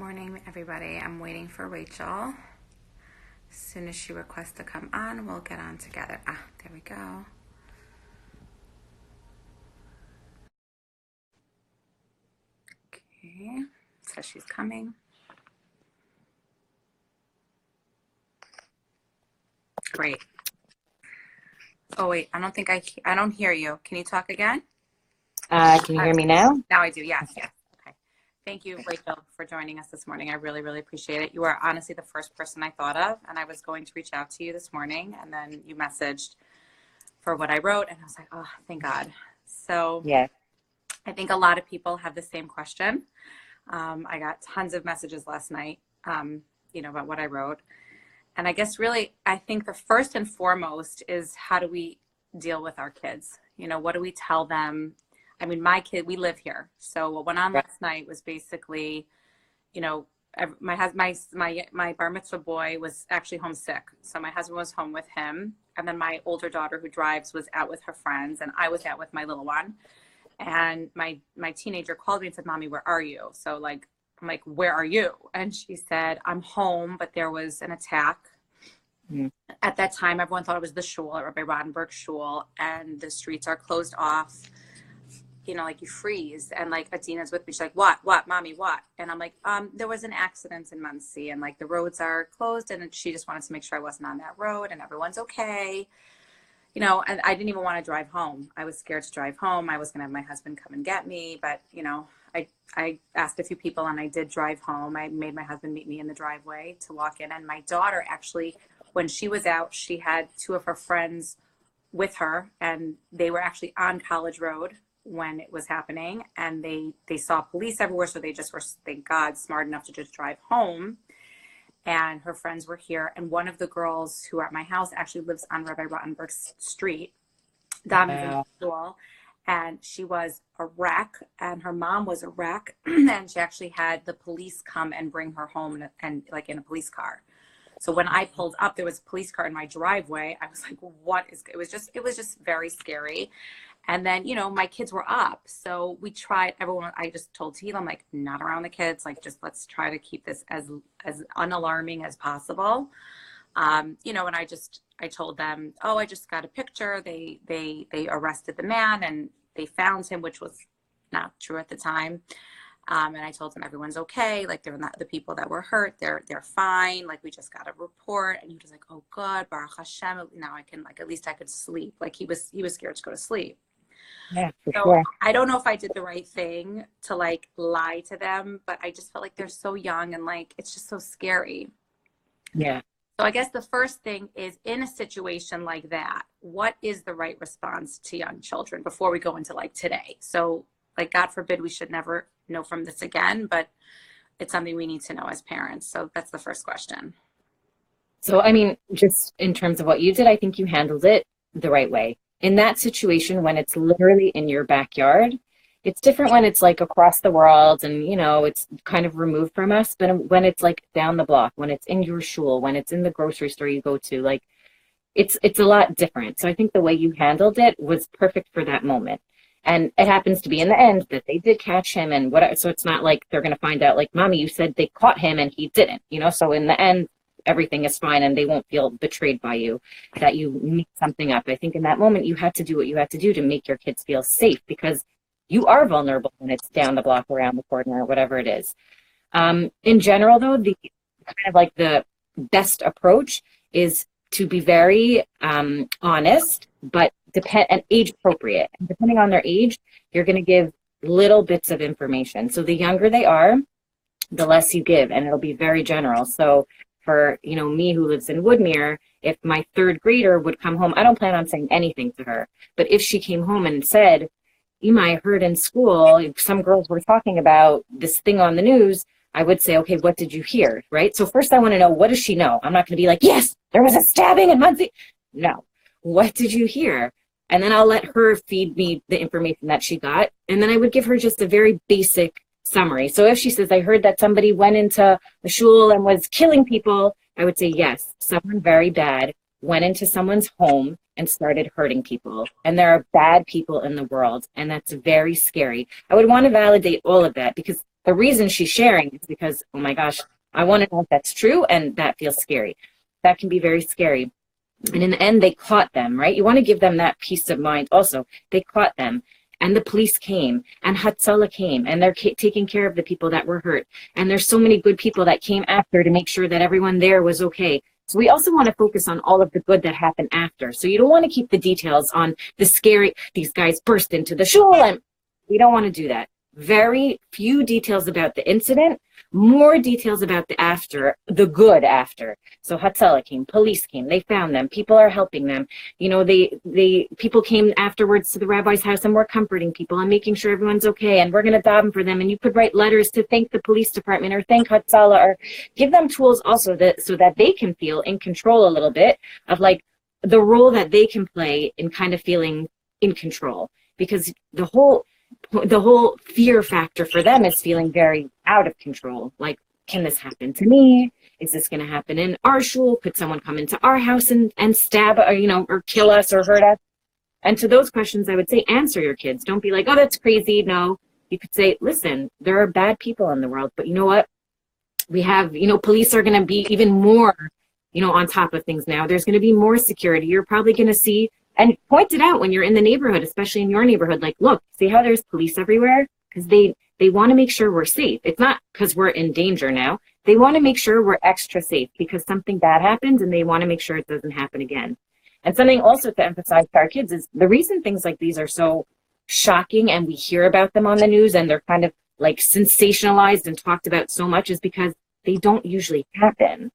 Morning, everybody. I'm waiting for Rachel. As soon as she requests to come on, we'll get on together. There we go. Okay, so she's coming. Great. Oh wait, I don't hear you. Can you talk again? Can you hear me now? Now I do. Yes. Okay. Thank you, Rachel, for joining us this morning. I really, really appreciate it. You are honestly the first person I thought of, and I was going to reach out to you this morning, and then you messaged for what I wrote, and I was like, oh, thank God. So Yeah. I think a lot of people have the same question. I got tons of messages last night, about what I wrote. And I guess really, I think the first and foremost is how do we deal with our kids? What do we tell them? I mean, my kid, we live here. So what went on last night was basically, my bar mitzvah boy was actually homesick. So my husband was home with him. And then my older daughter who drives was out with her friends. And I was out with my little one. And my teenager called me and said, Mommy, where are you? So I'm like, where are you? And she said, I'm home, but there was an attack. Mm. At that time, everyone thought it was the shul, at Rabbi Rodenberg's shul, and the streets are closed off. You freeze. And Adina's with me. She's like, what, Mommy, what? And I'm like, there was an accident in Muncie, and the roads are closed. And she just wanted to make sure I wasn't on that road and everyone's okay. And I didn't even want to drive home. I was scared to drive home. I was going to have my husband come and get me. But, I asked a few people and I did drive home. I made my husband meet me in the driveway to walk in. And my daughter actually, when she was out, she had two of her friends with her. And they were actually on College Road when it was happening. And they saw police everywhere. So they just were, thank God, smart enough to just drive home. And her friends were here. And one of the girls who are at my house actually lives on Rabbi Rottenberg's street, down in the school. And she was a wreck, and her mom was a wreck. And she actually had the police come and bring her home and in a police car. So when I pulled up, there was a police car in my driveway. I was like, it was just very scary. And then, my kids were up. So we tried, I just told Tila, I'm like, not around the kids. Let's try to keep this as unalarming as possible. And I told them, I just got a picture. They arrested the man and they found him, which was not true at the time. And I told them everyone's okay. They're not the people that were hurt. They're fine. We just got a report. And he was like, oh God, Baruch Hashem. Now I can at least I could sleep. He was scared to go to sleep. Yeah, for so sure. I don't know if I did the right thing to lie to them, but I just felt they're so young and it's just so scary. Yeah. So I guess the first thing is, in a situation like that, what is the right response to young children before we go into today? So God forbid we should never know from this again, but it's something we need to know as parents. So that's the first question. So, I mean, just in terms of what you did, I think you handled it the right way. In that situation, when it's literally in your backyard, it's different when it's across the world and, it's kind of removed from us. But when it's down the block, when it's in your shul, when it's in the grocery store you go to, it's a lot different. So I think the way you handled it was perfect for that moment. And it happens to be in the end that they did catch him and whatever. So it's not they're going to find out Mommy, you said they caught him and he didn't, so in the end, everything is fine and they won't feel betrayed by you that you made something up. I think in that moment you had to do what you had to do to make your kids feel safe, because you are vulnerable when it's down the block, around the corner, or whatever it is. In general, though, the kind of the best approach is to be very honest, but and age appropriate. And depending on their age, you're going to give little bits of information. So the younger they are, the less you give, and it'll be very general. So for me who lives in Woodmere, if my third grader would come home, I don't plan on saying anything to her. But if she came home and said, Ima, I heard in school some girls were talking about this thing on the news, I would say, okay, what did you hear? Right? So first I want to know, what does she know? I'm not going to be yes, there was a stabbing in Muncie. No. What did you hear? And then I'll let her feed me the information that she got. And then I would give her just a very basic summary. So if she says, I heard that somebody went into the shul and was killing people, I would say, yes, someone very bad went into someone's home and started hurting people. And there are bad people in the world, and that's very scary. I would want to validate all of that, because The reason she's sharing is because, oh my gosh, I want to know if that's true, and that feels scary. That can be very scary. And in the end, they caught them, right? You want to give them that peace of mind. Also, they caught them, and the police came, and Hatzalah came, and they're taking care of the people that were hurt. And there's so many good people that came after to make sure that everyone there was okay. So we also want to focus on all of the good that happened after. So you don't want to keep the details on the scary, these guys burst into the shul, and we don't want to do that. Very few details about the incident, more details about the after, the good after. So Hatzalah came, police came, they found them, people are helping them. You know, people came afterwards to the rabbi's house and we're comforting people and making sure everyone's okay, and we're going to daven for them. And you could write letters to thank the police department or thank Hatzalah, or give them tools also so that they can feel in control a little bit of like the role that they can play in kind of feeling in control. Because the whole fear factor for them is feeling very out of control. Like, can this happen to me? Is this going to happen in our shul? Could someone come into our house and stab, or, you know, or kill us or hurt us? And to those questions, I would say, answer your kids. Don't be like, oh, that's crazy. No, you could say, listen, there are bad people in the world, but you know what? We have, you know, police are going to be even more, you know, on top of things now. There's going to be more security. You're probably going to see, and point it out when you're in the neighborhood, especially in your neighborhood, like, look, see how there's police everywhere? Because they want to make sure we're safe. It's not because we're in danger now. They want to make sure we're extra safe because something bad happened, and they want to make sure it doesn't happen again. And something also to emphasize to our kids is the reason things like these are so shocking and we hear about them on the news and they're kind of like sensationalized and talked about so much is because they don't usually happen.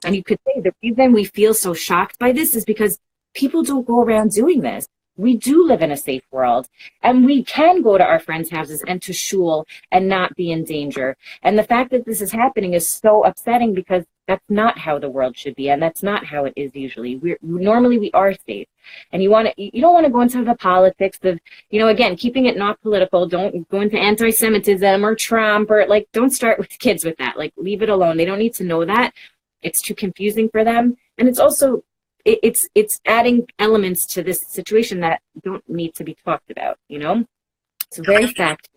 And you could say the reason we feel so shocked by this is because people don't go around doing this. We do live in a safe world, and we can go to our friends' houses and to shul and not be in danger. And the fact that this is happening is so upsetting because that's not how the world should be, and that's not how it is usually. Normally we are safe, and you don't want to go into the politics of, you know, again, keeping it not political. Don't go into anti-Semitism or Trump, or like, don't start with kids with that. Like, leave it alone. They don't need to know that. It's too confusing for them, and it's also it's adding elements to this situation that don't need to be talked about, you know? It's very fact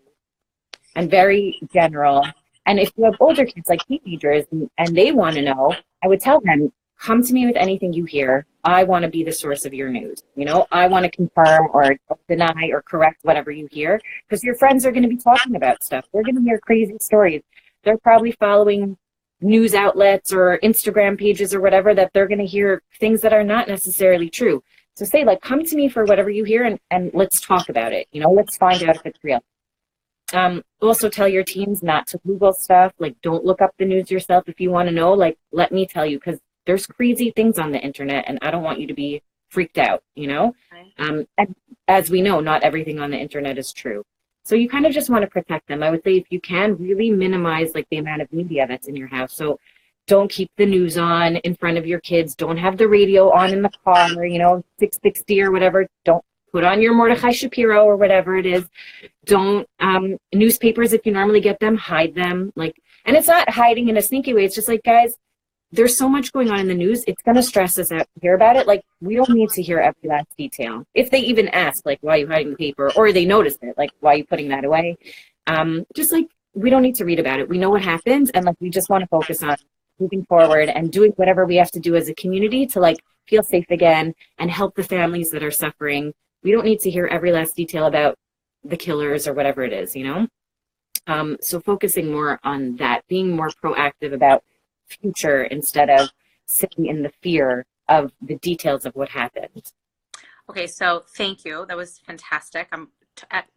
and very general. And if you have older kids like teenagers and they want to know, I would tell them, come to me with anything you hear. I want to be the source of your news. You know, I want to confirm or deny or correct whatever you hear, because your friends are going to be talking about stuff. They're going to hear crazy stories. They're probably following news outlets or Instagram pages or whatever, that they're going to hear things that are not necessarily true. So say, like, come to me for whatever you hear and let's talk about it. You know, let's find out if it's real. Also tell your teens not to Google stuff. Like, don't look up the news yourself. If you want to know, like, let me tell you, because there's crazy things on the internet and I don't want you to be freaked out, you know? And as we know, not everything on the internet is true. So you kind of just want to protect them. I would say if you can, really minimize like the amount of media that's in your house. So don't keep the news on in front of your kids. Don't have the radio on in the car, you know, 660 or whatever. Don't put on your Mordechai Shapiro or whatever it is. Don't, newspapers, if you normally get them, hide them. Like, and it's not hiding in a sneaky way. It's just like, guys, there's so much going on in the news. It's going to stress us out to hear about it. Like, we don't need to hear every last detail. If they even ask, like, why are you hiding the paper? Or they notice it, like, why are you putting that away? Just like, we don't need to read about it. We know what happened. And like, we just want to focus on moving forward and doing whatever we have to do as a community to like feel safe again and help the families that are suffering. We don't need to hear every last detail about the killers or whatever it is, you know? So focusing more on that, being more proactive about future instead of sitting in the fear of the details of what happened. Okay, so thank you. That was fantastic.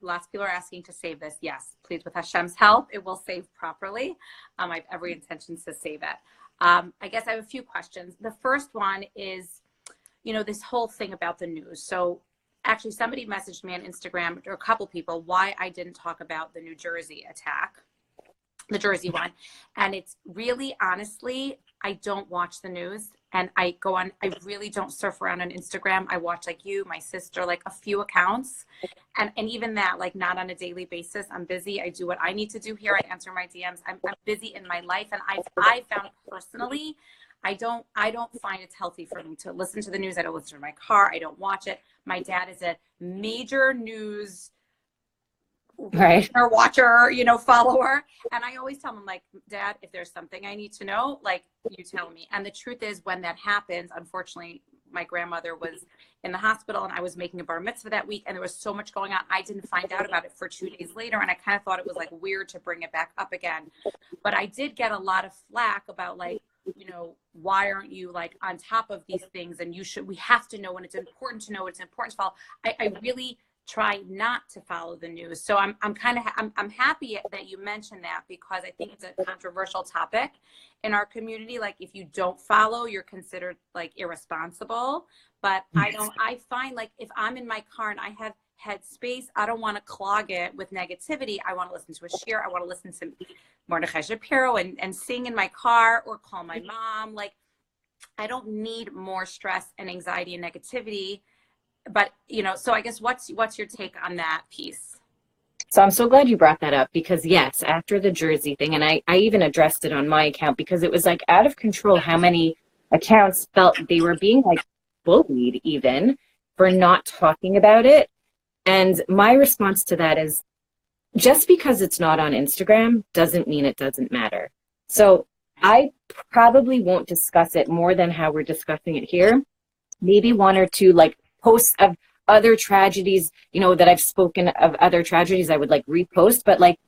Lots of people are asking to save this. Yes, please, with Hashem's help, it will save properly. I have every intention to save it. I guess I have a few questions. The first one is, you know, this whole thing about the news. So actually somebody messaged me on Instagram, or a couple people, why I didn't talk about the New Jersey attack, the Jersey one. And it's really, honestly, I don't watch the news, and I really don't surf around on Instagram. I watch, like you, my sister, like a few accounts. And even that, like, not on a daily basis. I'm busy. I do what I need to do here. I answer my DMs. I'm busy in my life. And I found personally, I don't find it's healthy for me to listen to the news. I don't listen to my car. I don't watch it. My dad is a major news Right. or watcher, follower. And I always tell them, like, Dad, if there's something I need to know, like, you tell me. And the truth is, when that happens, unfortunately, my grandmother was in the hospital and I was making a bar mitzvah that week and there was so much going on. I didn't find out about it for 2 days later. And I kind of thought it was like weird to bring it back up again. But I did get a lot of flack about, like, why aren't you, like, on top of these things? And we have to know when it's important to know, it's important to follow. I really try not to follow the news. So I'm happy that you mentioned that, because I think it's a controversial topic in our community. Like, if you don't follow, you're considered, like, irresponsible. But I find, like, if I'm in my car and I have headspace, I don't want to clog it with negativity. I want to listen to a shir. I want to listen to Mordechai Shapiro and sing in my car or call my mom. Like, I don't need more stress and anxiety and negativity. But, so I guess what's your take on that piece? So I'm so glad you brought that up, because yes, after the Jersey thing, and I even addressed it on my account, because it was like out of control how many accounts felt they were being, like, bullied even for not talking about it. And my response to that is, just because it's not on Instagram doesn't mean it doesn't matter. So I probably won't discuss it more than how we're discussing it here. Maybe one or two, like, posts of other tragedies, that I've spoken of other tragedies, I would, like, repost. But, like,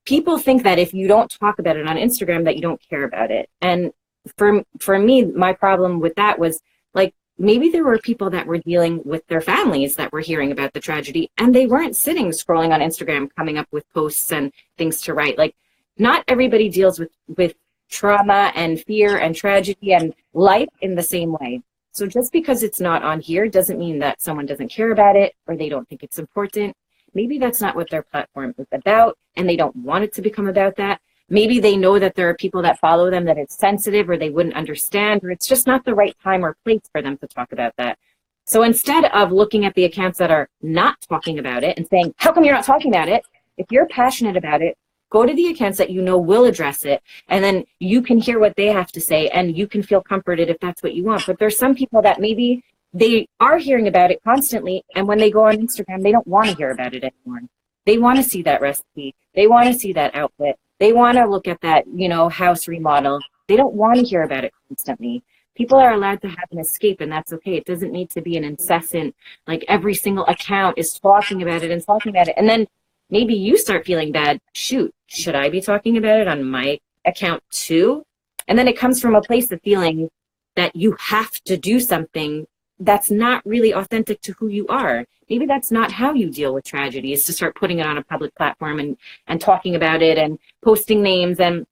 people think that if you don't talk about it on Instagram, that you don't care about it. And for me, my problem with that was, like, maybe there were people that were dealing with their families that were hearing about the tragedy, and they weren't sitting scrolling on Instagram, coming up with posts and things to write. Like, not everybody deals with trauma and fear and tragedy and life in the same way. So just because it's not on here doesn't mean that someone doesn't care about it or they don't think it's important. Maybe that's not what their platform is about, and they don't want it to become about that. Maybe they know that there are people that follow them that it's sensitive, or they wouldn't understand, or it's just not the right time or place for them to talk about that. So instead of looking at the accounts that are not talking about it and saying, how come you're not talking about it? If you're passionate about it, go to the accounts that will address it, and then you can hear what they have to say, and you can feel comforted if that's what you want. But there's some people that maybe they are hearing about it constantly, and when they go on Instagram, they don't want to hear about it anymore. They want to see that recipe. They want to see that outfit. They want to look at that, house remodel. They don't want to hear about it constantly. People are allowed to have an escape, and that's okay. It doesn't need to be an incessant, like, every single account is talking about it and talking about it. And then maybe you start feeling bad. Shoot, should I be talking about it on my account too? And then it comes from a place of feeling that you have to do something that's not really authentic to who you are. Maybe that's not how you deal with tragedy, is to start putting it on a public platform and talking about it and posting names. And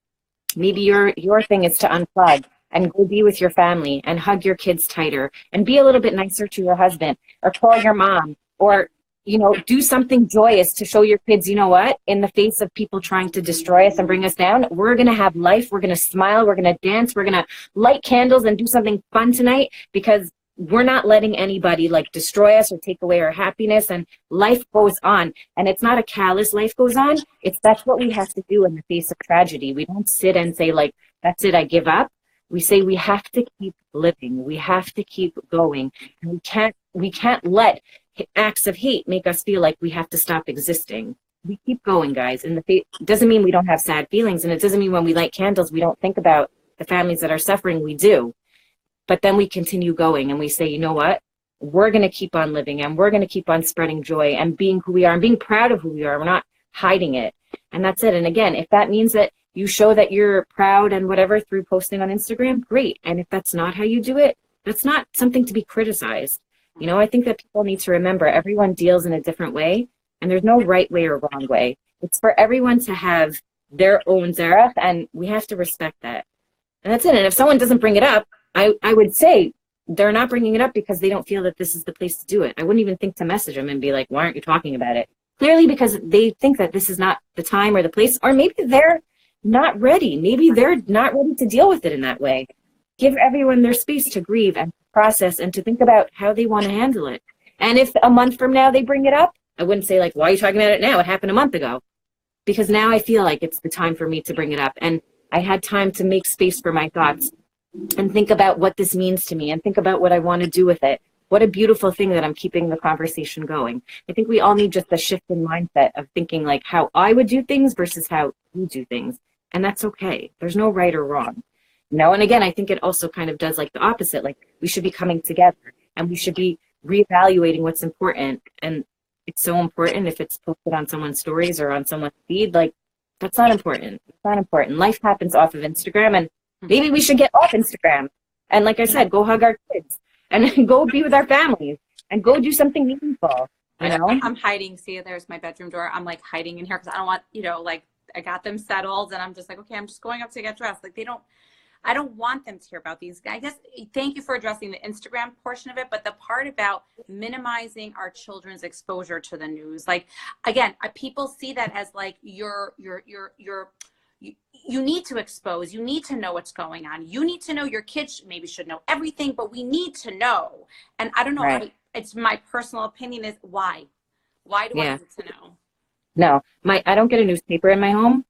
maybe your thing is to unplug and go be with your family and hug your kids tighter and be a little bit nicer to your husband, or call your mom, or do something joyous to show your kids, what, in the face of people trying to destroy us and bring us down, we're going to have life. We're going to smile. We're going to dance. We're going to light candles and do something fun tonight, because we're not letting anybody, like, destroy us or take away our happiness, and life goes on. And it's not a callous life goes on. That's what we have to do in the face of tragedy. We don't sit and say, like, that's it, I give up. We say we have to keep living. We have to keep going. And we can't let acts of hate make us feel like we have to stop existing. We keep going, guys. And it doesn't mean we don't have sad feelings, and it doesn't mean when we light candles we don't think about the families that are suffering. We do. But then we continue going, and we say, you know what? We're going to keep on living, and we're going to keep on spreading joy and being who we are and being proud of who we are. We're not hiding it. And that's it. And again, if that means that you show that you're proud and whatever through posting on Instagram, great. And if that's not how you do it, that's not something to be criticized. I think that people need to remember everyone deals in a different way, and there's no right way or wrong way. It's for everyone to have their own zerach, and we have to respect that. And that's it. And if someone doesn't bring it up, I would say they're not bringing it up because they don't feel that this is the place to do it. I wouldn't even think to message them and be like, why aren't you talking about it? Clearly because they think that this is not the time or the place, or maybe they're not ready. Maybe they're not ready to deal with it in that way. Give everyone their space to grieve and process and to think about how they want to handle it. And if a month from now they bring it up, I wouldn't say, like, why are you talking about it now? It happened a month ago. Because now I feel like it's the time for me to bring it up. And I had time to make space for my thoughts and think about what this means to me and think about what I want to do with it. what a beautiful thing that I'm keeping the conversation going. I think we all need just a shift in mindset of thinking like how I would do things versus how you do things. And that's okay. There's no right or wrong. And again, I think it also kind of does like the opposite. Like we should be coming together and we should be reevaluating what's important. And it's so important if it's posted on someone's stories or on someone's feed, like that's not important. It's not important. Life happens off of Instagram, and maybe we should get off Instagram. And like I said, go hug our kids and go be with our families and go do something meaningful. You know? I'm hiding. See, there's my bedroom door. I'm like hiding in here because I don't want, like I got them settled and I'm just like, okay, I'm just going up to get dressed. Like I don't want them to hear about these. I guess, thank you for addressing the Instagram portion of it, but the part about minimizing our children's exposure to the news, like, again, people see that as like you need to expose, you need to know what's going on. You need to know, your kids maybe should know everything, but we need to know. And I don't know, Right. It's my personal opinion is why do I need to know? No, I don't get a newspaper in my home.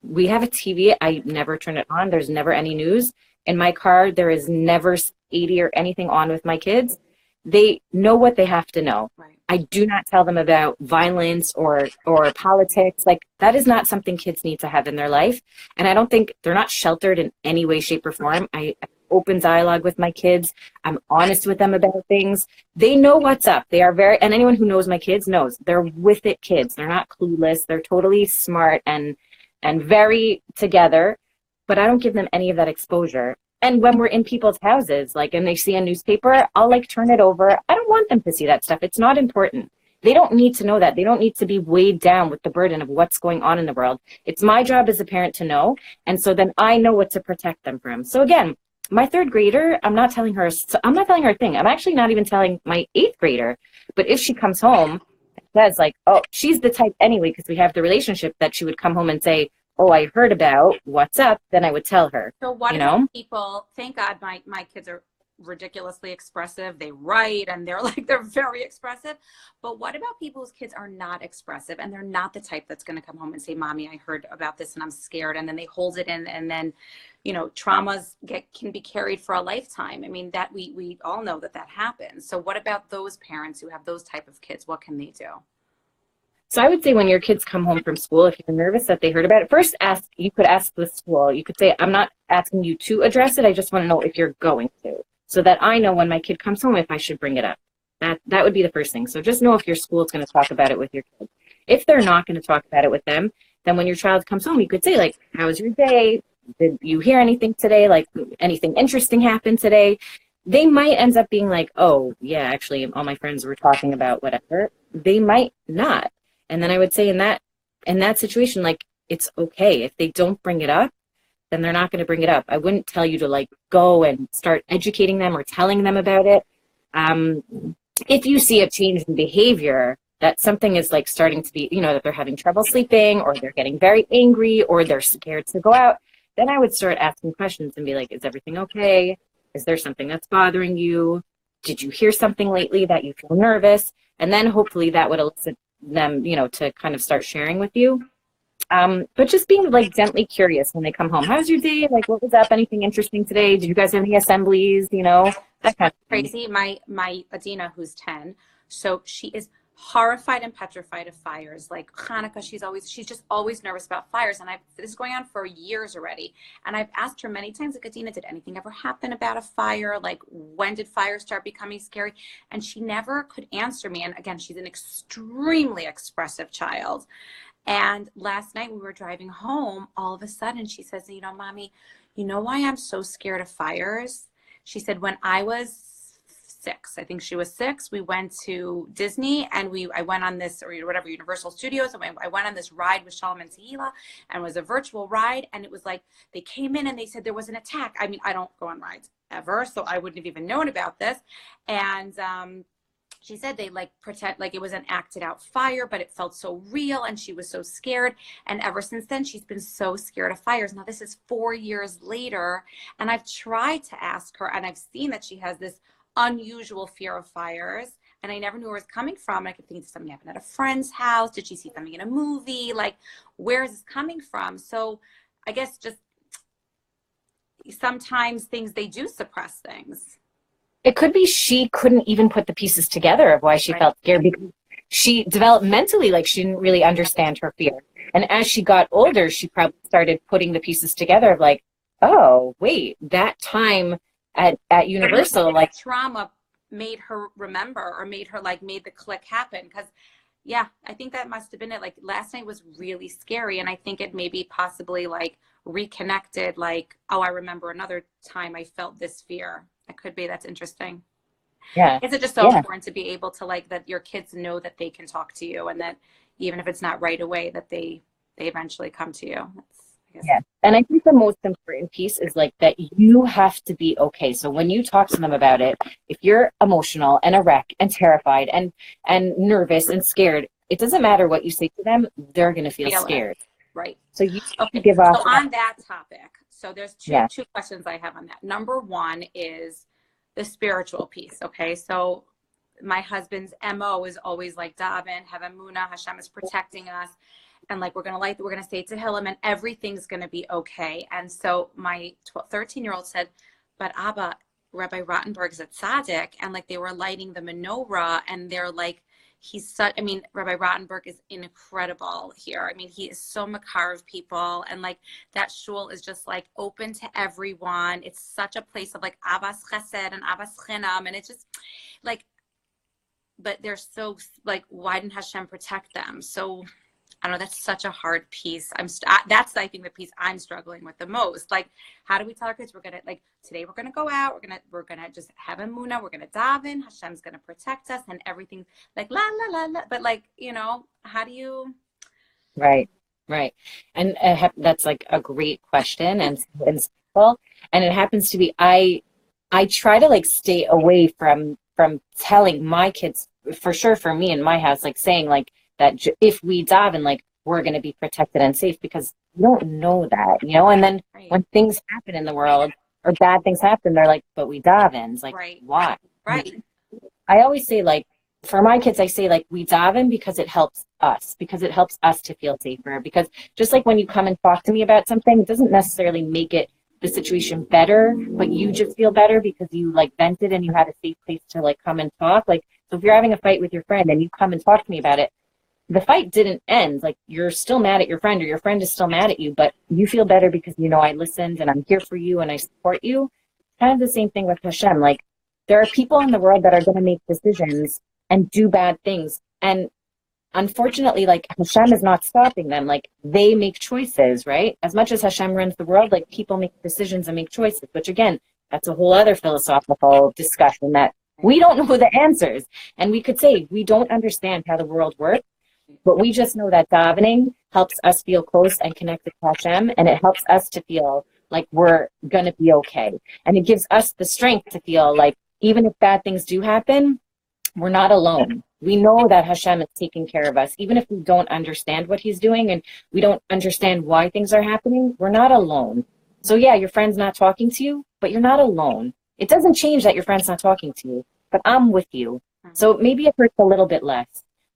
We have a TV. I never turn it on. There's never any news. In my car, there is never 80 or anything on with my kids. They know what they have to know. Right. I do not tell them about violence or politics. Like that is not something kids need to have in their life. And I don't think they're not sheltered in any way, shape, or form. I open dialogue with my kids. I'm honest with them about things. They know what's up. They are and anyone who knows my kids knows they're with it kids. They're not clueless. They're totally smart and very together, but I don't give them any of that exposure. And when we're in people's houses, like, and they see a newspaper, I'll like turn it over. I don't want them to see that stuff. It's not important. They don't need to know that. They don't need to be weighed down with the burden of what's going on in the world. It's my job as a parent to know. And so then I know what to protect them from. So again, my third grader, I'm not telling her a thing. I'm actually not even telling my eighth grader. But if she comes home and says like, oh, she's the type anyway, because we have the relationship that she would come home and say, oh, I heard about what's up, then I would tell her. So what about people, thank God my kids are ridiculously expressive. They write and they're very expressive. But what about people whose kids are not expressive and they're not the type that's going to come home and say, Mommy, I heard about this and I'm scared. And then they hold it in, and then, traumas can be carried for a lifetime. I mean, that we all know that happens. So what about those parents who have those type of kids? What can they do? So I would say when your kids come home from school, if you're nervous that they heard about it, first you could ask the school. You could say, I'm not asking you to address it. I just want to know if you're going to, so that I know when my kid comes home if I should bring it up. That would be the first thing. So just know if your school is going to talk about it with your kids. If they're not going to talk about it with them, then when your child comes home, you could say like, how was your day? Did you hear anything today? Like anything interesting happened today? They might end up being like, oh yeah, actually all my friends were talking about whatever. They might not. And then I would say in that situation, like, it's okay. If they don't bring it up, then they're not going to bring it up. I wouldn't tell you to like go and start educating them or telling them about it. If you see a change in behavior, that something is like starting to be, that they're having trouble sleeping or they're getting very angry or they're scared to go out, then I would start asking questions and be like, is everything okay? Is there something that's bothering you? Did you hear something lately that you feel nervous? And then hopefully that would elicit them, to kind of start sharing with you. But just being like gently curious when they come home. How's your day? Like, what was up? Anything interesting today? Did you guys have any assemblies? That kind of crazy. My Adina, who's 10, so she is horrified and petrified of fires. Like Hanukkah, she's just always nervous about fires. And this is going on for years already. And I've asked her many times, like, Adina, did anything ever happen about a fire? Like, when did fire start becoming scary? And she never could answer me. And again, she's an extremely expressive child. And last night we were driving home, all of a sudden she says, Mommy, you know why I'm so scared of fires? She said, when I was 6, I think she was 6, we went to Disney and I went on this, or whatever, Universal Studios, and I went on this ride with Shalom and Tehila, and it was a virtual ride, and it was like, they came in and they said there was an attack. I mean, I don't go on rides ever, so I wouldn't have even known about this. And she said they pretend like it was an acted out fire, but it felt so real and she was so scared. And ever since then, she's been so scared of fires. Now this is 4 years later, and I've tried to ask her, and I've seen that she has this unusual fear of fires, and I never knew where it was coming from. I could think of something happened at a friend's house. Did she see something in a movie? Like, where is this coming from? So I guess just sometimes they do suppress things. It could be she couldn't even put the pieces together of why she Right. felt scared, because she developmentally, like, she didn't really understand her fear. And as she got older, she probably started putting the pieces together of like, oh, wait, that time at Universal, like, Trauma made her remember, or made her like, made the click happen. Because yeah, I think that must have been it. Like, last night was really scary, and I think it maybe possibly like reconnected, like, oh, I remember another time I felt this fear. It could be. That's interesting. yeah, Is it just so yeah. important to be able to, like, that your kids know that they can talk to you, and that even if it's not right away, that they eventually come to you? That's, I guess. Yeah. And I think the most important piece is like that you have to be okay. So when you talk to them about it, if you're emotional and a wreck and terrified and nervous and scared, it doesn't matter what you say to them, they're going to feel Feel it. scared. Right. So you have to Okay. give off So that. on that topic, so there's Yeah. two questions I have on that. Number one is the spiritual piece. Okay. So my husband's MO is always like, Davin, have Emunah, Hashem is protecting us. And like, we're going to say Tehillim, and everything's going to be okay. And so my 13-year-old said, but Abba, Rabbi Rottenberg's a tzaddik, and like, they were lighting the menorah, and they're like, I mean, Rabbi Rottenberg is incredible here. I mean, he is so makar of people, and like, that shul is just like open to everyone. It's such a place of like Abbas Chesed and Abbas Chinam, and it's just like, but they're so like, why didn't Hashem protect them? So I don't know. That's such a hard piece. That's, I think, the piece I'm struggling with the most. Like, how do we tell our kids, we're going to, like, today we're going to go out, we're going to just have Emunah, we're going to daven, Hashem's going to protect us, and everything, like, la, la, la, la. But like, how do you? Right. Right. And that's like a great question and simple. And it happens to be, I try to like stay away from telling my kids, for sure, for me in my house, like saying like that if we daven, like, we're going to be protected and safe, because you don't know that, and then Right. when things happen in the world or bad things happen, they're like, but we daven. It's like, Right. why? Right. I always say, like, for my kids, I say, like, we daven because it helps us to feel safer. Because just like when you come and talk to me about something, it doesn't necessarily make it the situation better, but you just feel better because you like vented and you had a safe place to like come and talk. Like, so if you're having a fight with your friend and you come and talk to me about it, the fight didn't end. Like, you're still mad at your friend, or your friend is still mad at you, but you feel better because I listened and I'm here for you and I support you. Kind of the same thing with Hashem. Like, there are people in the world that are going to make decisions and do bad things, and unfortunately, like, Hashem is not stopping them. Like, they make choices, right? As much as Hashem runs the world, like, people make decisions and make choices, which again, that's a whole other philosophical discussion that we don't know the answers. And we could say we don't understand how the world works, but we just know that davening helps us feel close and connected to Hashem, and it helps us to feel like we're going to be okay. And it gives us the strength to feel like even if bad things do happen, we're not alone. We know that Hashem is taking care of us. Even if we don't understand what he's doing and we don't understand why things are happening, we're not alone. So yeah, your friend's not talking to you, but you're not alone. It doesn't change that your friend's not talking to you, but I'm with you. So maybe it hurts a little bit less.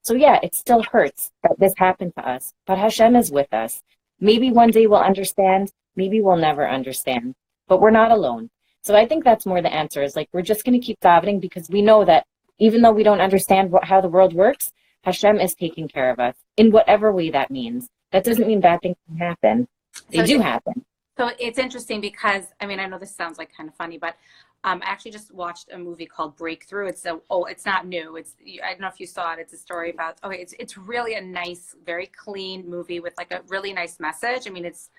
So yeah, it still hurts that this happened to us, but Hashem is with us. Maybe one day we'll understand, maybe we'll never understand, but we're not alone. So I think that's more the answer, is like, we're just going to keep davening because we know that even though we don't understand how the world works, Hashem is taking care of us in whatever way that means. That doesn't mean bad things can happen. They do happen. So it's interesting because, I mean, I know this sounds like kind of funny, but I actually just watched a movie called Breakthrough. It's not new. I don't know if you saw it. It's a story about, it's really a nice, very clean movie with like a really nice message. I mean, it's,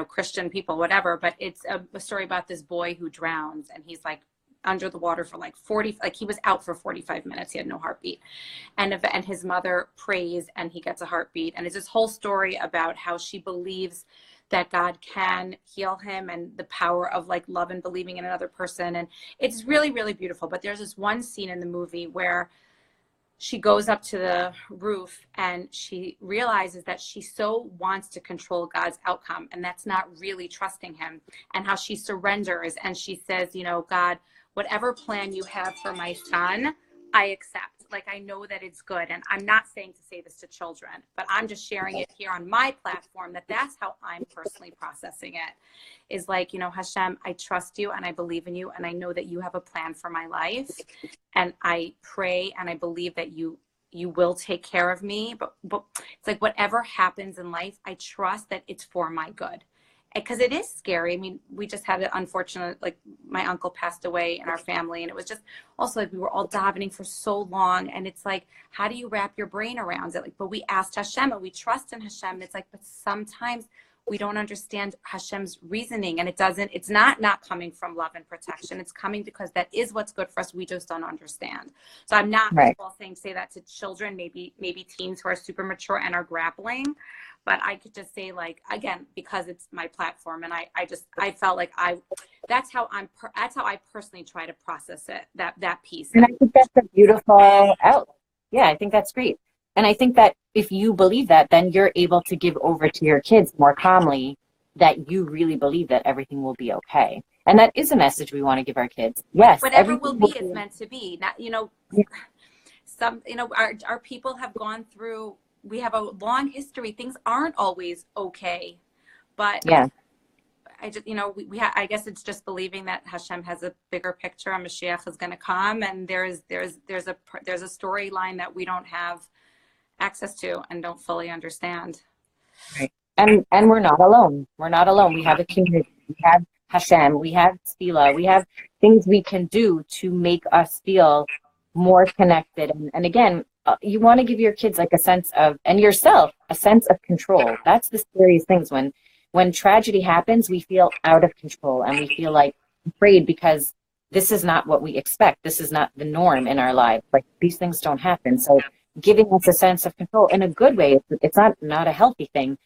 Christian people, whatever, but it's a story about this boy who drowns, and he's like under the water for like he was out for 45 minutes. He had no heartbeat. And his mother prays and he gets a heartbeat. And it's this whole story about how she believes that God can heal him, and the power of like love and believing in another person. And it's really, really beautiful. But there's this one scene in the movie where she goes up to the roof and she realizes that she so wants to control God's outcome, and that's not really trusting him, and how she surrenders and she says, God, whatever plan you have for my son, I accept. like, I know that it's good. And I'm not saying to say this to children, but I'm just sharing it here on my platform, that that's how I'm personally processing it, is like, you know, Hashem, I trust you and I believe in you. And I know that you have a plan for my life. And I pray and I believe that you will take care of me. But it's like, whatever happens in life, I trust that it's for my good. Because it is scary. I mean, we just had an unfortunate, like, my uncle passed away in our family, and it was just also like we were all davening for so long, and it's like, how do you wrap your brain around it? Like, but we asked Hashem and we trust in Hashem. And it's like, but sometimes we don't understand Hashem's reasoning, and it's not coming from love and protection. It's coming because that is what's good for us. We just don't understand. So I'm not saying say that to children, maybe teens who are super mature and are grappling. But I could just say, like, again, because it's my platform, and I felt like that's how I personally try to process it, that piece. And I think that's a beautiful outlet. Yeah, I think that's great. And I think that if you believe that, then you're able to give over to your kids more calmly that you really believe that everything will be okay. And that is a message we want to give our kids. Yes. Whatever will be is meant to be. Not, you know, some, you know, our people have gone through, we have a long history. Things aren't always okay, but yeah, I just, you know, I guess it's just believing that Hashem has a bigger picture, and Mashiach is going to come, and there's a storyline that we don't have access to and don't fully understand. Right. And we're not alone. We're not alone. We have a community. We have Hashem. We have Tefillah. We have things we can do to make us feel more connected. And again, you want to give your kids like a sense of, and yourself, a sense of control. That's the scariest things. When tragedy happens, we feel out of control and we feel like afraid because this is not what we expect. This is not the norm in our lives. Like, these things don't happen. So giving us a sense of control in a good way, it's not a healthy thing,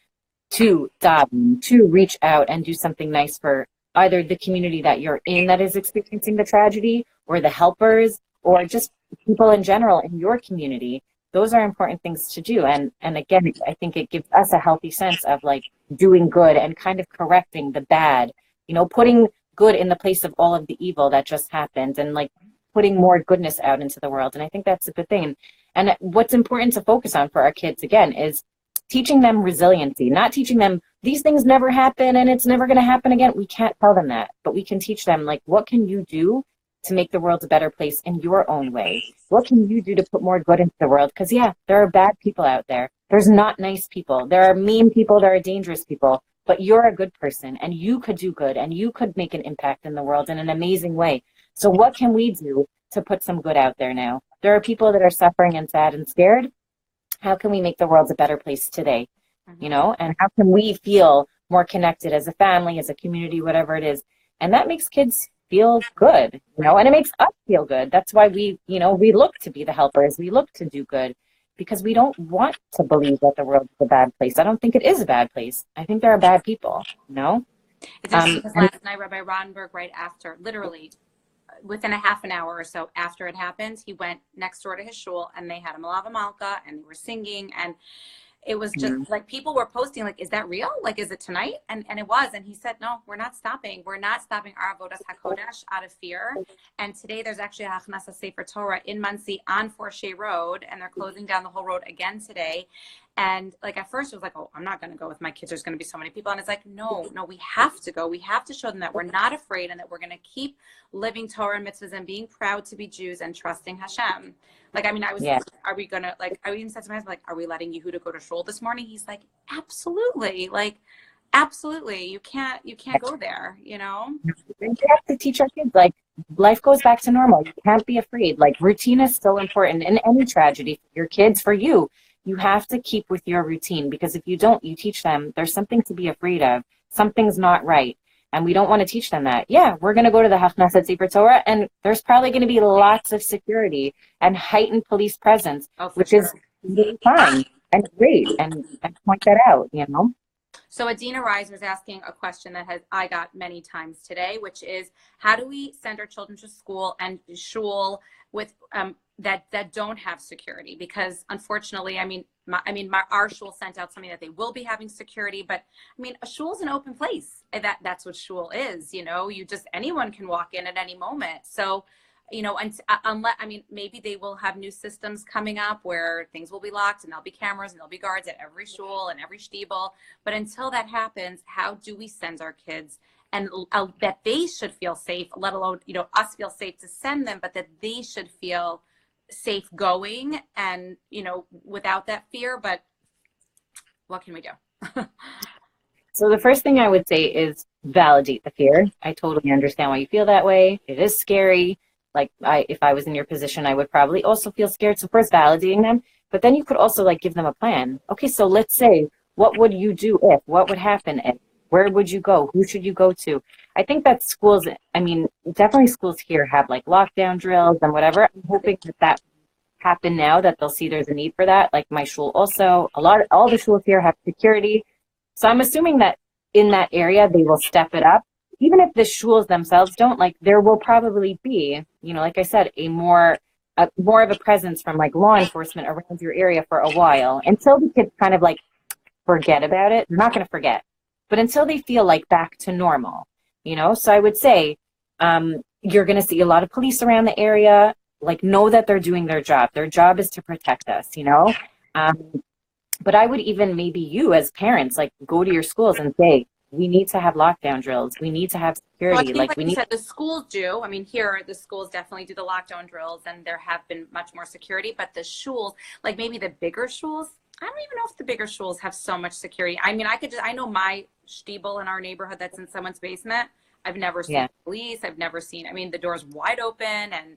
to dive in, to reach out and do something nice for either the community that you're in that is experiencing the tragedy, or the helpers, or just people in general in your community. Those are important things to do. And again, I think it gives us a healthy sense of like doing good and kind of correcting the bad, you know, putting good in the place of all of the evil that just happened, and like putting more goodness out into the world. And I think that's a good thing. And what's important to focus on for our kids, again, is teaching them resiliency, not teaching them these things never happen and it's never going to happen again. We can't tell them that, but we can teach them, like, what can you do to make the world a better place in your own way? What can you do to put more good into the world? Because, yeah, there are bad people out there. There's not nice people. There are mean people. There are dangerous people. But you're a good person, and you could do good, and you could make an impact in the world in an amazing way. So what can we do to put some good out there now? There are people that are suffering and sad and scared. How can we make the world a better place today? You know, and how can we feel more connected as a family, as a community, whatever it is? And that makes kids feel good, you know, and it makes us feel good. That's why we look to be the helpers. We look to do good because we don't want to believe that the world is a bad place. I don't think it is a bad place. I think there are bad people, you know? It's interesting because last night, Rabbi Rodenberg, right after, literally within a half an hour or so after it happened, he went next door to his shul and they had a Malava Malka and they were singing, and it was just like people were posting, like, is that real? Like, is it tonight? And it was. And he said, no, we're not stopping. We're not stopping our Avodas HaKodesh out of fear. And today there's actually a Hachnasa Sefer Torah in Muncie on Forshey Road, and they're closing down the whole road again today. And like, at first it was like, oh, I'm not going to go with my kids. There's going to be so many people. And it's like, no, we have to go. We have to show them that we're not afraid and that we're going to keep living Torah and mitzvahs and being proud to be Jews and trusting Hashem. Like, I mean, are we going to, like, I even said to my husband, like, are we letting Yehuda go to shul this morning? He's like, absolutely. Like, absolutely. You can't go there, you know? We have to teach our kids, like, life goes back to normal. You can't be afraid. Like, routine is so important in any tragedy, for your kids, for you. You have to keep with your routine, because if you don't, you teach them there's something to be afraid of. Something's not right. And we don't want to teach them that. Yeah, we're going to go to the Hachnasat Sefer Torah, and there's probably going to be lots of security and heightened police presence, which is really fine and great, and point that out, you know? So Adina Reiser is asking a question that I got many times today, which is, how do we send our children to school and shul with that don't have security? Because unfortunately, our shul sent out something that they will be having security, but I mean, a shul is an open place. That's what shul is, you know. Anyone can walk in at any moment. So and unless, I mean, maybe they will have new systems coming up where things will be locked and there'll be cameras and there'll be guards at every shul and every stiebel. But until that happens, how do we send our kids, and that they should feel safe, let alone, us feel safe to send them, but that they should feel safe going and, without that fear. But what can we do? So the first thing I would say is validate the fear. I totally understand why you feel that way. It is scary. Like if I was in your position, I would probably also feel scared. So first validating them, but then you could also like give them a plan. Okay, so let's say, what would you do if, what would happen if, where would you go? Who should you go to? I think that schools, I mean, definitely schools here have like lockdown drills and whatever. I'm hoping that happen now, that they'll see there's a need for that. Like my shul also, all the shuls here have security. So I'm assuming that in that area, they will step it up. Even if the shuls themselves don't, like there will probably be, like I said, more of a presence from like law enforcement around your area for a while, until the kids kind of like forget about it. They're not going to forget, but until they feel like back to normal, So I would say you're going to see a lot of police around the area. Like, know that they're doing their job. Their job is to protect us, But I would even, maybe you as parents, like go to your schools and say, we need to have lockdown drills. We need to have security. Well, I think, like you said, the schools do. I mean, here, the schools definitely do the lockdown drills, and there have been much more security. But the shuls, like maybe the bigger shuls, I don't even know if the bigger shuls have so much security. I mean, I know my stiebel in our neighborhood that's in someone's basement. I've never seen police. I've never seen, I mean, the door's wide open and,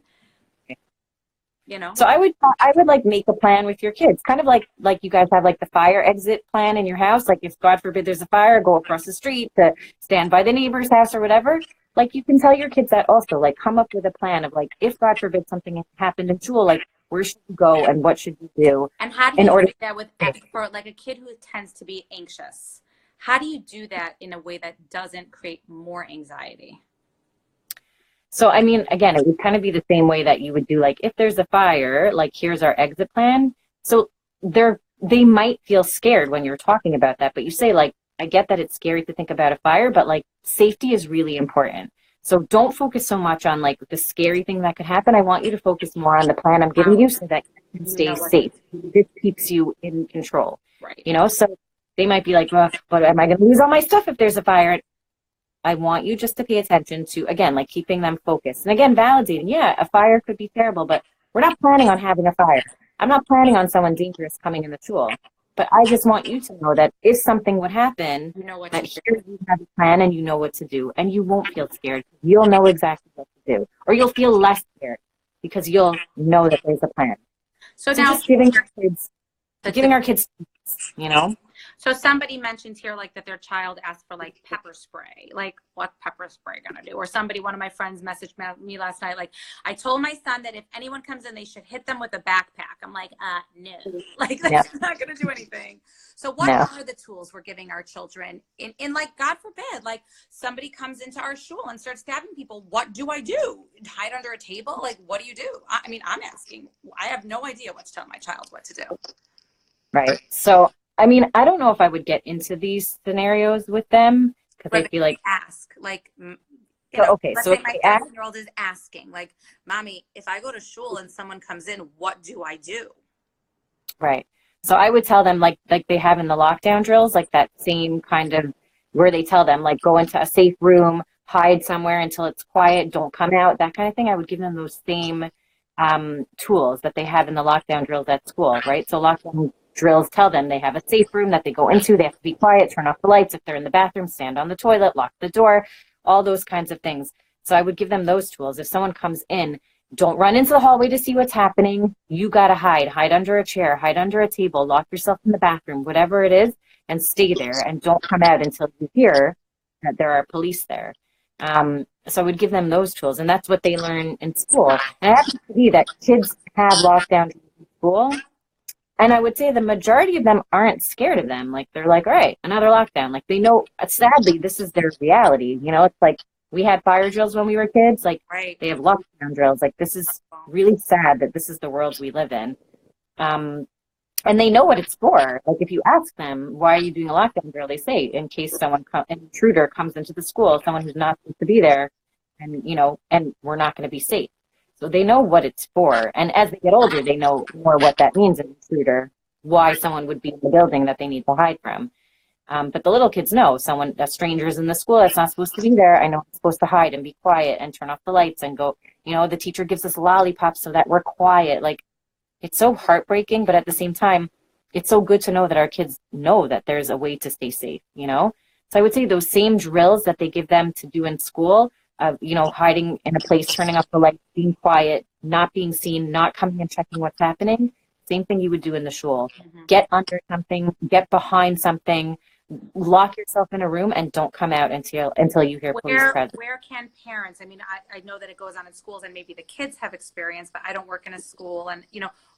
So I would like make a plan with your kids, kind of like you guys have like the fire exit plan in your house. Like if God forbid there's a fire, go across the street to stand by the neighbor's house or whatever. Like you can tell your kids that also, like come up with a plan of like, if God forbid something happened in school, like where should you go and what should you do? And how do you do that for like a kid who tends to be anxious? How do you do that in a way that doesn't create more anxiety? So, I mean, again, it would kind of be the same way that you would do, like, if there's a fire, like, here's our exit plan. So they might feel scared when you're talking about that, but you say, like, I get that it's scary to think about a fire, but, like, safety is really important. So don't focus so much on, like, the scary thing that could happen. I want you to focus more on the plan I'm giving you so that you can stay safe. This keeps you in control, right? So they might be like, well, but am I going to lose all my stuff if there's a fire? I want you just to pay attention to, again, like keeping them focused. And again, validating, yeah, a fire could be terrible, but we're not planning on having a fire. I'm not planning on someone dangerous coming in the shul. But I just want you to know that if something would happen, that here you have a plan and you know what to do. And you won't feel scared. You'll know exactly what to do. Or you'll feel less scared because you'll know that there's a plan. So now just giving our kids, So somebody mentioned here, like, that their child asked for like pepper spray. Like, what's pepper spray gonna do? Or one of my friends messaged me last night, like, I told my son that if anyone comes in, they should hit them with a backpack. I'm like, no, like that's not gonna do anything. So what are the tools we're giving our children in like, God forbid, like somebody comes into our shul and starts stabbing people? What do I do? Hide under a table? Like, what do you do? I mean, I'm asking. I have no idea what to tell my child what to do. Right. So I mean, I don't know if I would get into these scenarios with them because I'd be like, ask, like, let's say my 13-year-old is asking, like, Mommy, if I go to shul and someone comes in, what do I do? Right. So I would tell them like they have in the lockdown drills, like that same kind of where they tell them like go into a safe room, hide somewhere until it's quiet, don't come out, that kind of thing. I would give them those same tools that they have in the lockdown drills at school, right? So lockdown drills tell them they have a safe room that they go into. They have to be quiet, turn off the lights. If they're in the bathroom, stand on the toilet, lock the door, all those kinds of things. So I would give them those tools. If someone comes in, don't run into the hallway to see what's happening. You got to hide under a chair, hide under a table, lock yourself in the bathroom, whatever it is, and stay there. And don't come out until you hear that there are police there. So I would give them those tools. And that's what they learn in school. And I have to see that kids have lockdown in school. And I would say the majority of them aren't scared of them. Like, they're like, all right, another lockdown. Like, they know, sadly, this is their reality. It's like we had fire drills when we were kids. Like, they have lockdown drills. Like, this is really sad that this is the world we live in. And they know what it's for. Like, if you ask them, why are you doing a lockdown drill? They say, in case an intruder comes into the school, someone who's not supposed to be there, and, and we're not going to be safe. So they know what it's for. And as they get older, they know more what that means an intruder, why someone would be in the building that they need to hide from. But the little kids know a stranger's in the school that's not supposed to be there. I know I'm supposed to hide and be quiet and turn off the lights and go, the teacher gives us lollipops so that we're quiet. Like, it's so heartbreaking, but at the same time, it's so good to know that our kids know that there's a way to stay safe, So I would say those same drills that they give them to do in school, hiding in a place, turning off the lights, being quiet, not being seen, not coming and checking what's happening, same thing you would do in the shul. Get under something, get behind something, lock yourself in a room and don't come out until you hear police presence. Where can parents, I know that it goes on in schools and maybe the kids have experience, but I don't work in a school. And,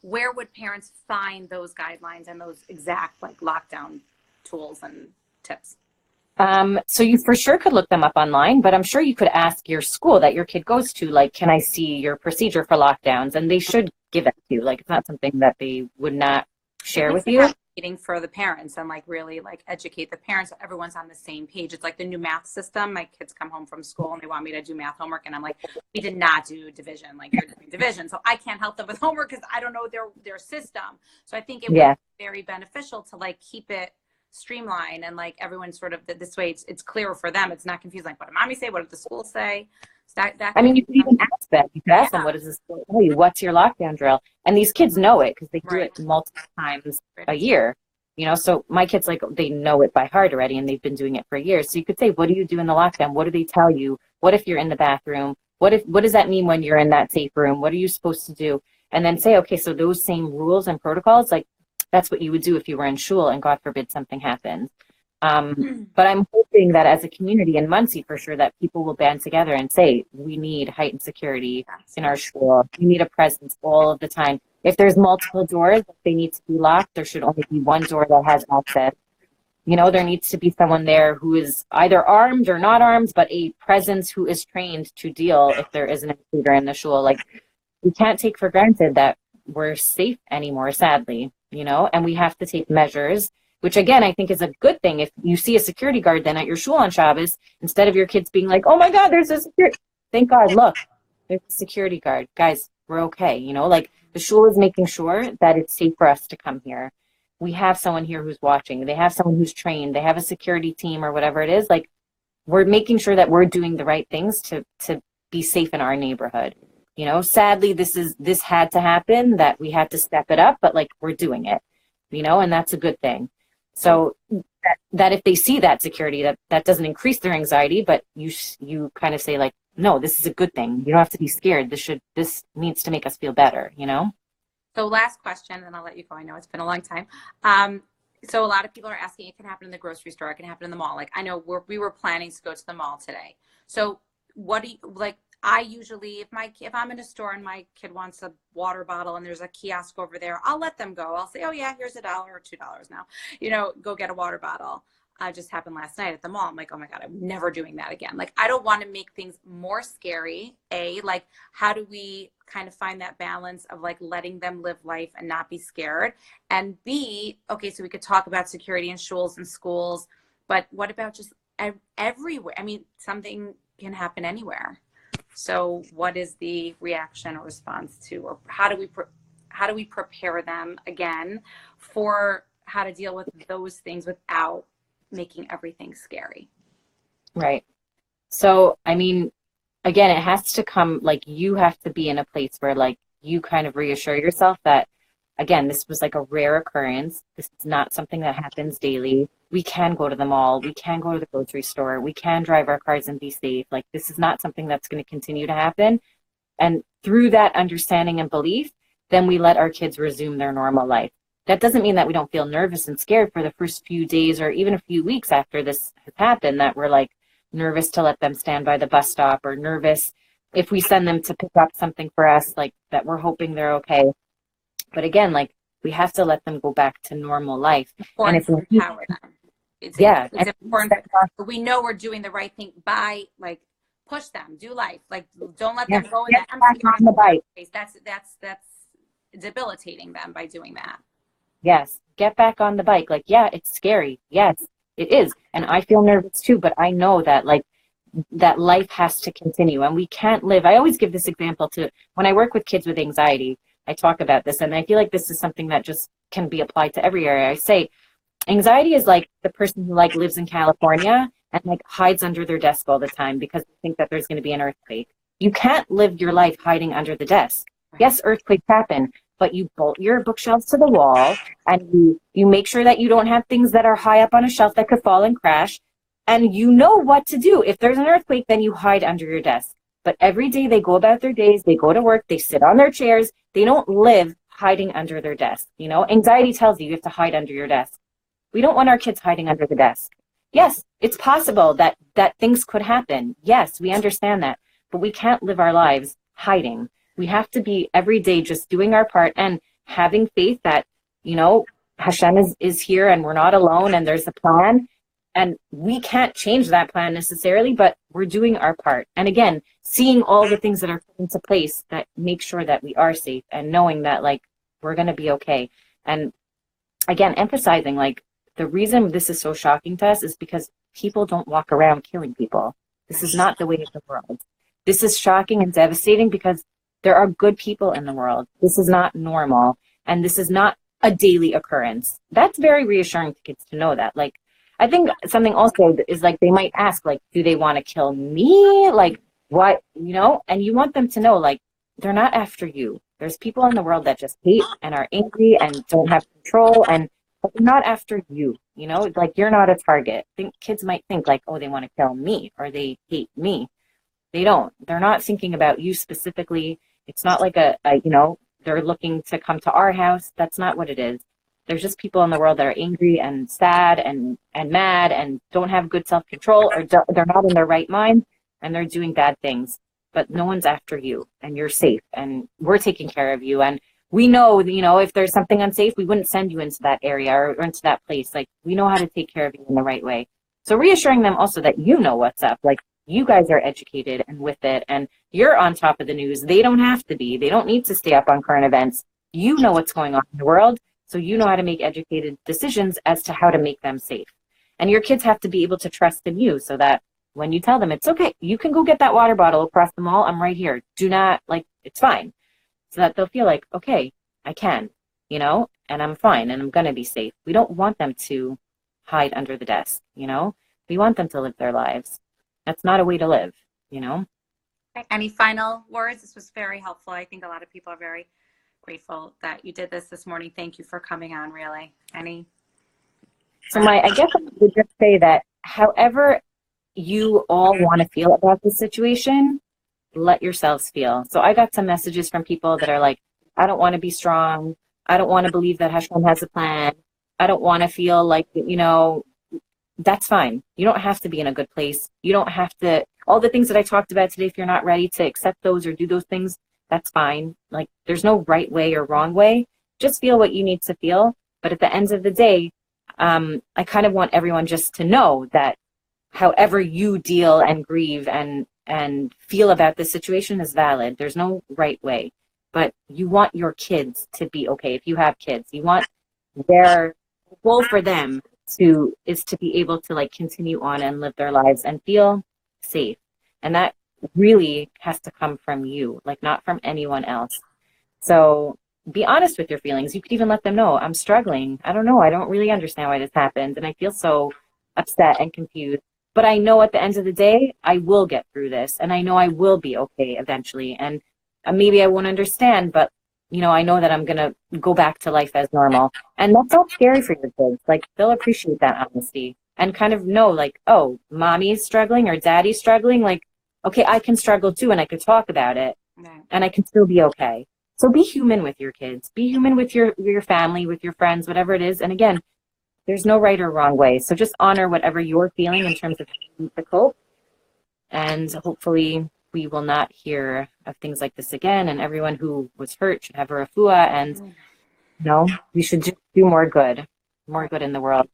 where would parents find those guidelines and those exact lockdown tools and tips? So you for sure could look them up online, but I'm sure you could ask your school that your kid goes to, can I see your procedure for lockdowns? And they should give it to you. It's not something that they would not share with you. Meeting for the parents and really educate the parents so everyone's on the same page. It's like the new math system. My kids come home from school and they want me to do math homework, and I'm like, we did not do division, you're doing division, so I can't help them with homework because I don't know their system. So I think it would be very beneficial to keep it streamlined and everyone sort of this way it's clearer for them. It's not confusing. What did mommy say? What did the school say? So you could even ask them. You could ask them, what does the school tell you? What's your lockdown drill? And these kids know it because they do it multiple times a year. So my kids, they know it by heart already, and they've been doing it for years. So you could say, what do you do in the lockdown? What do they tell you? What if you're in the bathroom? What does that mean when you're in that safe room? What are you supposed to do? And then say, okay, so those same rules and protocols, that's what you would do if you were in shul and God forbid something happens. But I'm hoping that as a community in Muncie, for sure, that people will band together and say, we need heightened security in our shul. We need a presence all of the time. If there's multiple doors, they need to be locked. There should only be one door that has access. There needs to be someone there who is either armed or not armed, but a presence who is trained to deal if there is an intruder in the shul. We can't take for granted that we're safe anymore, sadly, and we have to take measures, which again, I think is a good thing. If you see a security guard then at your shul on Shabbos, instead of your kids being like, oh my God, there's a security, thank God, look, there's a security guard. Guys, we're okay. The shul is making sure that it's safe for us to come here. We have someone here who's watching. They have someone who's trained. They have a security team or whatever it is. We're making sure that we're doing the right things to be safe in our neighborhood. Sadly, this had to happen, that we had to step it up, but we're doing it, and that's a good thing. So that if they see that security, that doesn't increase their anxiety, but you kind of say no, this is a good thing. You don't have to be scared. This needs to make us feel better, So last question, and I'll let you go. I know it's been a long time. So a lot of people are asking, it can happen in the grocery store, it can happen in the mall. I know we were planning to go to the mall today. So what do you I usually, if I'm in a store and my kid wants a water bottle and there's a kiosk over there, I'll let them go. I'll say, oh yeah, here's $1 or $2 now, go get a water bottle. Just happened last night at the mall. I'm like, oh my God, I'm never doing that again. I don't want to make things more scary. How do we kind of find that balance of letting them live life and not be scared? And B, okay, so we could talk about security in shuls and schools, but what about just everywhere? Something can happen anywhere. So what is the reaction or response to, or how do we prepare them again for how to deal with those things without making everything scary? Right. So, again, it has to come, you have to be in a place where you kind of reassure yourself that, again, this was a rare occurrence. This is not something that happens daily. We can go to the mall. We can go to the grocery store. We can drive our cars and be safe. This is not something that's going to continue to happen. And through that understanding and belief, then we let our kids resume their normal life. That doesn't mean that we don't feel nervous and scared for the first few days or even a few weeks after this has happened, that we're nervous to let them stand by the bus stop, or nervous if we send them to pick up something for us, that we're hoping they're okay. But again, we have to let them go back to normal life. And if we empower them. It's important. We know we're doing the right thing by push them, do life. Don't let them go in that empty on the bike. That's debilitating them by doing that. Yes, get back on the bike. It's scary. Yes, it is. And I feel nervous too, but I know that that life has to continue and we can't live. I always give this example to when I work with kids with anxiety. I talk about this, and I feel like this is something that just can be applied to every area. I say anxiety is like the person who like lives in California and like hides under their desk all the time because they think that there's going to be an earthquake. You can't live your life hiding under the desk. Yes, earthquakes happen, but you bolt your bookshelves to the wall and you make sure that you don't have things that are high up on a shelf that could fall and crash. And you know what to do. If there's an earthquake, then you hide under your desk. But every day they go about their days, they go to work, they sit on their chairs, they don't live hiding under their desk. You know, anxiety tells you have to hide under your desk. We don't want our kids hiding under the desk. Yes, it's possible that things could happen. Yes, we understand that. But we can't live our lives hiding. We have to be every day just doing our part and having faith that, you know, Hashem is here and we're not alone and there's a plan. And we can't change that plan necessarily, but we're doing our part. And again, seeing all the things that are put into place that make sure that we are safe and knowing that like we're going to be okay. And again, emphasizing like the reason this is so shocking to us is because people don't walk around killing people. This is not the way of the world. This is shocking and devastating because there are good people in the world. This is not normal. And this is not a daily occurrence. That's very reassuring to kids to know that. Like, I think something also is like they might ask, like, do they want to kill me? Like, what, you know? And you want them to know, like, they're not after you. There's people in the world that just hate and are angry and don't have control, and but they're not after you, you know? Like, you're not a target. Kids might think, like, oh, they want to kill me or they hate me. They don't. They're not thinking about you specifically. It's not like you know, they're looking to come to our house. That's not what it is. There's just people in the world that are angry and sad and mad and don't have good self-control or they're not in their right mind and they're doing bad things. But no one's after you and you're safe and we're taking care of you. And we know, you know, if there's something unsafe, we wouldn't send you into that area or into that place. Like we know how to take care of you in the right way. So reassuring them also that you know what's up. Like you guys are educated and with it and you're on top of the news. They don't have to be. They don't need to stay up on current events. You know what's going on in the world. So you know how to make educated decisions as to how to make them safe. And your kids have to be able to trust in you so that when you tell them, it's okay, you can go get that water bottle across the mall. I'm right here. Do not, like, it's fine. So that they'll feel like, okay, I can, you know, and I'm fine and I'm going to be safe. We don't want them to hide under the desk, you know. We want them to live their lives. That's not a way to live, you know. Any final words? This was very helpful. I think a lot of people are very grateful that you did this morning. Thank you for coming on, really. So I guess I would just say that however you all want to feel about the situation, let yourselves feel. So I got some messages from people that are like, I don't want to be strong. I don't want to believe that Hashem has a plan. I don't want to feel like, you know, that's fine. You don't have to be in a good place. You don't have to, all the things that I talked about today, if you're not ready to accept those or do those things, that's fine. Like there's no right way or wrong way. Just feel what you need to feel. But at the end of the day, I kind of want everyone just to know that however you deal and grieve and feel about this situation is valid. There's no right way. But you want your kids to be okay. If you have kids, you want their goal for them is to be able to like continue on and live their lives and feel safe. And that really has to come from you, like not from anyone else. So be honest with your feelings. You could even let them know, I'm struggling. I don't know. I don't really understand why this happened. And I feel so upset and confused. But I know at the end of the day, I will get through this. And I know I will be okay eventually. And maybe I won't understand, but you know, I know that I'm going to go back to life as normal. And that's not scary for your kids. Like they'll appreciate that honesty and kind of know like, oh, mommy's struggling or daddy's struggling. Like, okay, I can struggle too, and I could talk about it, and I can still be okay. So be human with your kids. Be human with your family, with your friends, whatever it is. And again, there's no right or wrong way. So just honor whatever you're feeling in terms of the cope. And hopefully we will not hear of things like this again. And everyone who was hurt should have a refuah. And you know, we should just do more good in the world.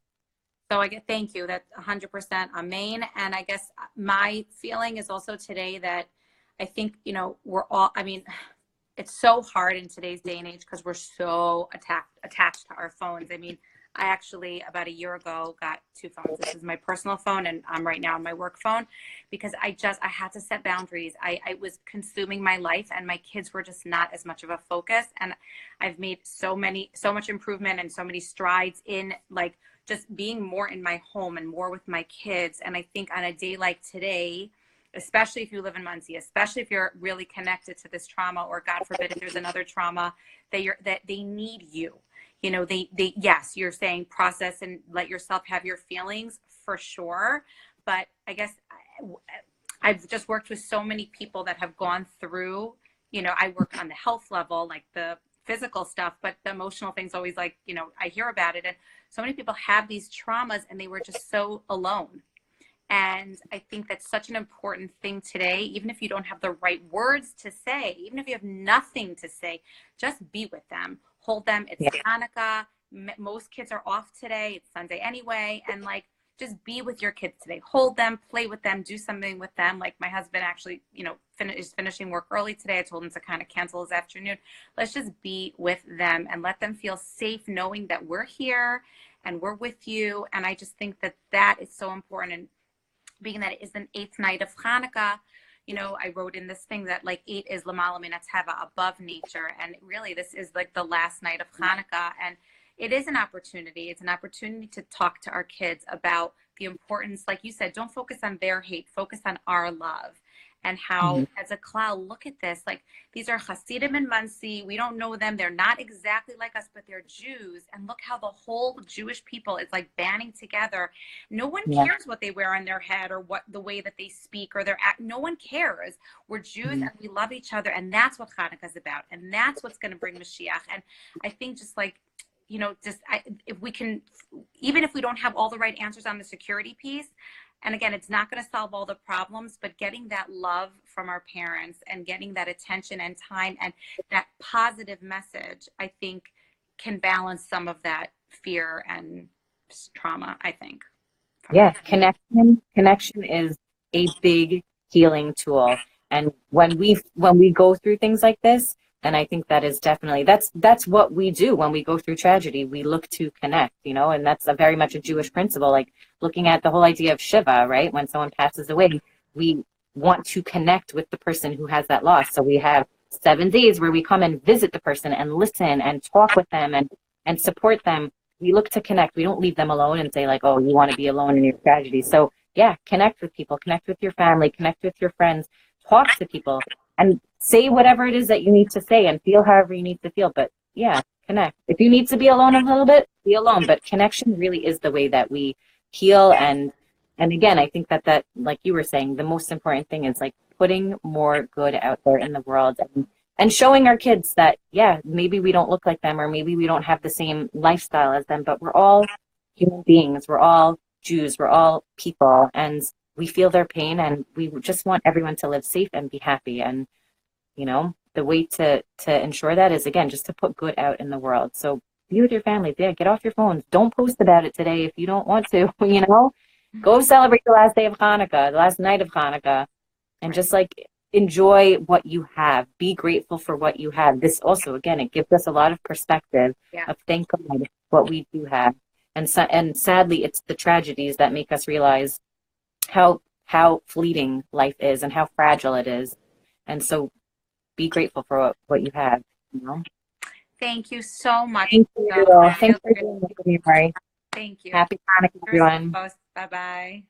So I get thank you. That's 100% amen. And I guess my feeling is also today that I think, you know, we're all, I mean, it's so hard in today's day and age because we're so attached to our phones. I mean, I actually, about a year ago, got two phones. This is my personal phone, and I'm right now on my work phone, because I had to set boundaries. I was consuming my life, and my kids were just not as much of a focus. And I've made so much improvement and so many strides in like just being more in my home and more with my kids. And I think on a day like today, especially if you live in Muncie, especially if you're really connected to this trauma, or God forbid if there's another trauma, that they need you. You know, yes, you're saying process and let yourself have your feelings, for sure. But I guess I've just worked with so many people that have gone through, you know, I work on the health level, like the physical stuff, but the emotional things always, like, you know, I hear about it. And so many people have these traumas and they were just so alone. And I think that's such an important thing today, even if you don't have the right words to say, even if you have nothing to say, just be with them, hold them. It's Hanukkah. Most kids are off today. It's Sunday anyway. And like, just be with your kids today, hold them, play with them, do something with them. Like my husband actually, you know, is finishing work early today. I told him to kind of cancel his afternoon. Let's just be with them and let them feel safe, knowing that we're here and we're with you. And I just think that that is so important. And being that it is the 8th night of Hanukkah, you know, I wrote in this thing that like 8 is Lamala min hateva, above nature. And really this is like the last night of Hanukkah. And it is an opportunity. It's an opportunity to talk to our kids about the importance, like you said, don't focus on their hate, focus on our love. And how, as a cloud, look at this. Like, these are Hasidim in Muncie. We don't know them. They're not exactly like us, but they're Jews. And look how the whole Jewish people is like banding together. No one cares what they wear on their head or what the way that they speak or their act. No one cares. We're Jews and we love each other. And that's what Hanukkah is about. And that's what's going to bring Mashiach. And I think just like, you know, if we can, even if we don't have all the right answers on the security piece, and again, it's not going to solve all the problems, but getting that love from our parents and getting that attention and time and that positive message, I think can balance some of that fear and trauma, I think. Yes, connection is a big healing tool. And when we go through things like this, and I think that is definitely, that's what we do when we go through tragedy. We look to connect, you know, and that's a very much a Jewish principle, like looking at the whole idea of Shiva, right? When someone passes away, we want to connect with the person who has that loss. So we have 7 days where we come and visit the person and listen and talk with them and support them. We look to connect. We don't leave them alone and say like, oh, you want to be alone in your tragedy. So yeah, connect with people, connect with your family, connect with your friends, talk to people, and say whatever it is that you need to say and feel however you need to feel. But yeah, connect. If you need to be alone a little bit, be alone. But connection really is the way that we heal. And again, I think that like you were saying, the most important thing is like putting more good out there in the world and showing our kids that, yeah, maybe we don't look like them or maybe we don't have the same lifestyle as them, but we're all human beings. We're all Jews. We're all people. And we feel their pain and we just want everyone to live safe and be happy. And, you know, the way to ensure that is, again, just to put good out in the world. So be with your family. Yeah, get off your phones. Don't post about it today if you don't want to, you know. Go celebrate the last day of Hanukkah, the last night of Hanukkah, and just like enjoy what you have. Be grateful for what you have. This also, again, it gives us a lot of perspective of thank God what we do have. And sadly, it's the tragedies that make us realize how fleeting life is and how fragile it is. And so be grateful for what you have, you know. Thank you so much. Thank you. Thanks for being with me, Mari. Thank you. Happy Hanukkah, everyone. Bye-bye.